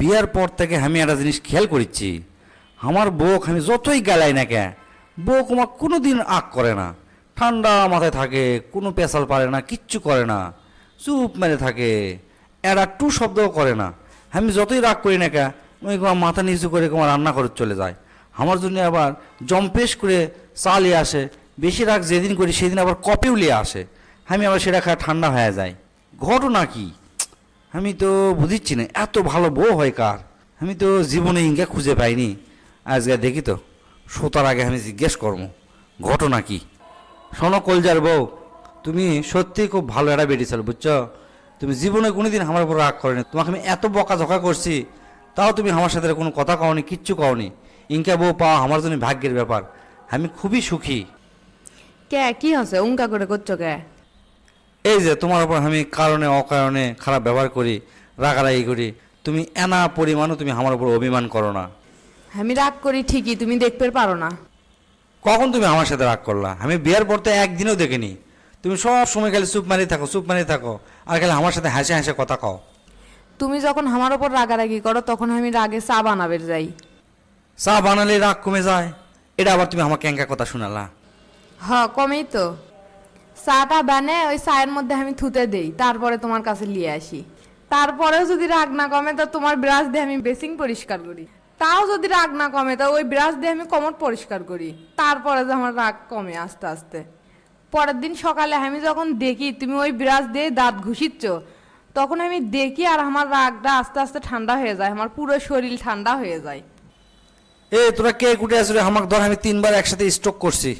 বিয়ার পর থেকে আমি একটা জিনিস খেয়াল করেছি, আমার বউ আমি যতই গালাই না কে, বউ আমার কোনো দিন আগ করে না, ঠান্ডা মাথায় থাকে, কোনো পেশাল পারে না, কিচ্ছু করে না, চুপ মেরে থাকে, এরা টু শব্দও করে না। আমি যতই রাগ করি না কে, ওই তোমার মাথা নিচু করে তোমার রান্না করে চলে যায়, আমার জন্য আবার জম্পেশ করে চা নিয়ে আসে, বেশি রাগ যেদিন করি সেদিন আবার কপেও নিয়ে আসে, আমি আবার সেটা খায় ঠান্ডা হয়ে যায়। ঘটনা কি আমি তো বুঝিচ্ছি না, এত ভালো বউ হয় কার, আমি তো জীবনে ইঙ্গা খুঁজে পাইনি। আজকে দেখি তো, শোতার আগে আমি জিজ্ঞেস করবো ঘটনা কি। শোনো কলজার বউ, তুমি সত্যিই খুব ভালো একটা বেটি ছিল, বুঝছো? তুমি জীবনে কোনোদিন আমার উপর রাগ করেনি, তোমাকে আমি এত বকাঝকা করছি, তাও তুমি আমার সাথে কোনো কথা কওনি, কিচ্ছু কওনি। ইনকা বউ পাওয়া আমার জন্য ভাগ্যের ব্যাপার, আমি খুবই সুখী। কে কি হচ্ছে উঙ্কা করে করছো কে? এই যে তোমার উপর আমি কারণে অকারণে খারাপ ব্যবহার করি, রাগারাগি করি, তুমি এনা পরিমাণও তুমি আমার উপর অভিমান করো না। আমি রাগ করি ঠিকই, তুমি দেখতে পারো না। কখন তুমি আমার সাথে রাগ করলা? আমি বিয়ের পর তো একদিনও দেখিনি, তুমি সব সময় খালি চুপ মারি থাকো, চুপ মারি থাকো, আর খালি আমার সাথে হাসে হাসে কথা কও। তুমি যখন আমার ওপর রাগারাগি করো তখন আমি রাগে চা বানাবে যাই। চা বানালে রাগ কমে যায়, এটা আবার তুমি আমাকে ক্যাঙ্কা কথা শোনালা। হ কমেই তো। চাটা বানে ওই চায়ের মধ্যে আমি থুতে দেই, তারপরে তোমার কাছে নিয়ে আসি। তারপরেও যদি রাগ না কমে তো তোমার ব্রাশ দিয়ে আমি বেসিং পরিষ্কার করি। তাও যদি রাগ না কমে তো ওই ব্রাশ দিয়ে আমি কোমর পরিষ্কার করি। তারপরে যে আমার রাগ কমে আস্তে আস্তে। পরের দিন সকালে আমি যখন দেখি তুমি ওই ব্রাশ দিয়ে দাঁত ঘুষিচ্ছ, তখন আমি দেখি আর আমার রাগটা আস্তে আস্তে ঠান্ডা হয়ে যায়, আমার পুরো শরীর ঠান্ডা হয়ে যায়। এ তোরা কে কুটে আসলে আমাকে ধর, আমি 3বার একসাথে স্ট্রোক করছি।